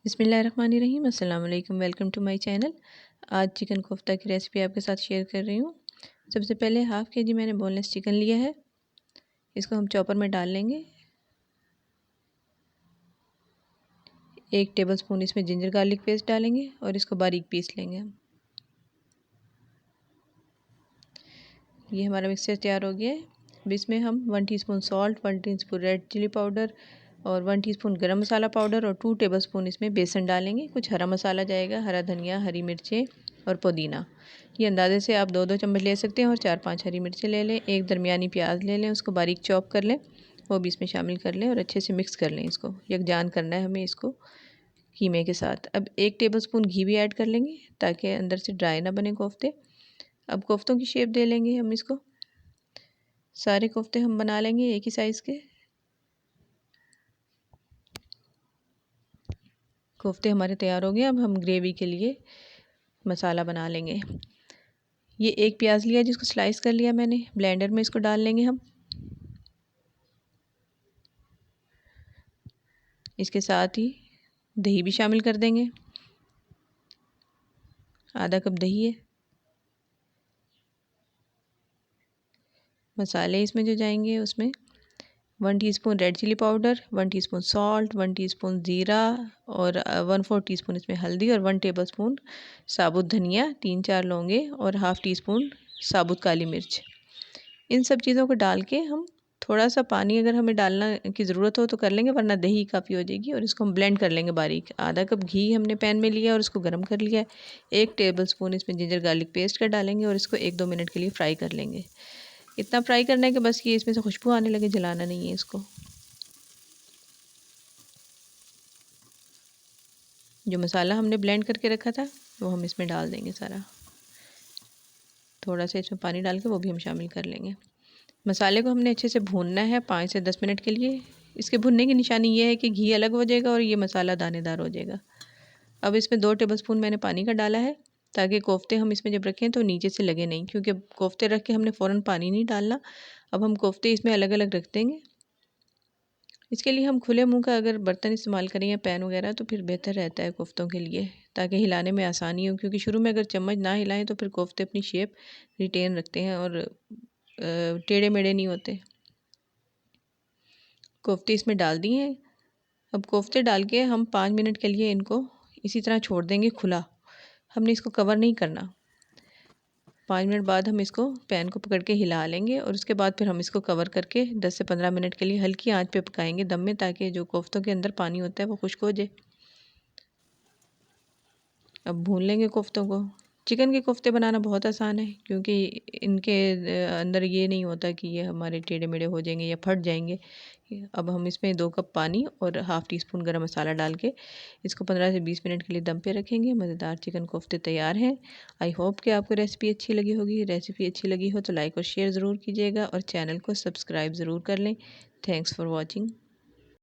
बिस्मिल्लाहिर्रहमानिर्रहीम। अस्सलाम वालेकुम। Welcome to my channel. आज चिकन कोफ्ता की रेसिपी आपके साथ शेयर कर रही हूँ। सबसे पहले हाफ़ के जी मैंने बोनलेस चिकन लिया है। इसको हम चॉपर में डाल लेंगे। 1 टेबलस्पून इसमें जिंजर गार्लिक पेस्ट डालेंगे और इसको बारीक पीस लेंगे हम। ये हमारा मिक्सचर तैयार हो गया है। अब इसमें हम 1 teaspoon salt, 1 teaspoon red chilli powder और 1 टीस्पून गरम मसाला पाउडर और 2 टेबलस्पून इसमें बेसन डालेंगे। कुछ हरा मसाला जाएगा, हरा धनिया, हरी मिर्चें और पुदीना। ये अंदाजे से आप 2-2 चम्मच ले सकते हैं और 4-5 हरी मिर्चें ले लें। एक दरमियानी प्याज ले लें, उसको बारीक चॉप कर लें, वो भी इसमें शामिल कर लें और अच्छे से मिक्स कर लें। इसको यकजान करना है हमें इसको कीमे के साथ। अब 1 टेबलस्पून घी भी ऐड कर लेंगे ताकि अंदर से ड्राई ना बने कोफ्ते। अब कोफ्तों की शेप दे लेंगे हम इसको। सारे कोफ्ते हम बना लेंगे एक ही साइज़ के। कोफ्ते हमारे तैयार हो गए। अब हम ग्रेवी के लिए मसाला बना लेंगे। ये एक प्याज लिया जिसको स्लाइस कर लिया मैंने, ब्लेंडर में इसको डाल लेंगे हम। इसके साथ ही दही भी शामिल कर देंगे। आधा कप दही है। मसाले इसमें जो जाएंगे उसमें 1 teaspoon red chilli powder, 1 teaspoon salt, 1 teaspoon ज़ीरा और 1/4 टीस्पून इसमें हल्दी और 1 टेबलस्पून साबुत धनिया, 3-4 लौंगे और हाफ़ टीस्पून साबुत काली मिर्च। इन सब चीज़ों को डाल के हम थोड़ा सा पानी अगर हमें डालना की ज़रूरत हो तो कर लेंगे, वरना दही काफ़ी हो जाएगी। और इसको हम ब्लेंड कर लेंगे बारीक। आधा कप घी हमने पैन में लिया और उसको गर्म कर लिया है। 1 टेबलस्पून इसमें जिंजर गार्लिक पेस्ट का डालेंगे और इसको 1-2 मिनट के लिए फ्राई कर लेंगे। इतना फ्राई करना है कि बस ये इसमें से खुशबू आने लगे, जलाना नहीं है इसको। जो मसाला हमने ब्लेंड करके रखा था वो हम इसमें डाल देंगे सारा। थोड़ा सा इसमें पानी डाल के वो भी हम शामिल कर लेंगे। मसाले को हमने अच्छे से भूनना है 5 से 10 मिनट के लिए। इसके भुनने की निशानी ये है कि घी अलग हो जाएगा और ये मसाला दानेदार हो जाएगा। अब इसमें 2 टेबलस्पून मैंने पानी का डाला है ताकि कोफ्ते हम इसमें जब रखें तो नीचे से लगे नहीं, क्योंकि कोफ्ते रख के हमने फ़ौरन पानी नहीं डालना। अब हम कोफ्ते इसमें अलग अलग रख देंगे। इसके लिए हम खुले मुंह का अगर बर्तन इस्तेमाल करें या पैन वगैरह तो फिर बेहतर रहता है कोफ्तों के लिए, ताकि हिलाने में आसानी हो। क्योंकि शुरू में अगर चम्मच ना हिलाएं तो फिर कोफ्ते अपनी शेप रिटेन रखते हैं और टेढ़े मेढ़े नहीं होते। कोफ्ते इसमें डाल दिए हैं। अब कोफ्ते डाल के हम 5 मिनट के लिए इनको इसी तरह छोड़ देंगे खुला। हमने इसको कवर नहीं करना। 5 मिनट बाद हम इसको पैन को पकड़ के हिला लेंगे और उसके बाद फिर हम इसको कवर करके 10 से 15 मिनट के लिए हल्की आंच पे पकाएंगे दम में, ताकि जो कोफ्तों के अंदर पानी होता है वो खुश्क हो जाए। अब भून लेंगे कोफ्तों को। चिकन के कोफ्ते बनाना बहुत आसान है, क्योंकि इनके अंदर ये नहीं होता कि ये हमारे टेढ़े मेढ़े हो जाएंगे या फट जाएंगे। अब हम इसमें 2 कप पानी और हाफ़ टीस्पून गरम मसाला डाल के इसको 15 से 20 मिनट के लिए दम पे रखेंगे। मज़ेदार चिकन कोफ्ते तैयार हैं। आई होप कि आपको रेसिपी अच्छी लगी होगी। रेसिपी अच्छी लगी हो तो लाइक और शेयर ज़रूर कीजिएगा और चैनल को सब्सक्राइब ज़रूर कर लें। Thanks for watching.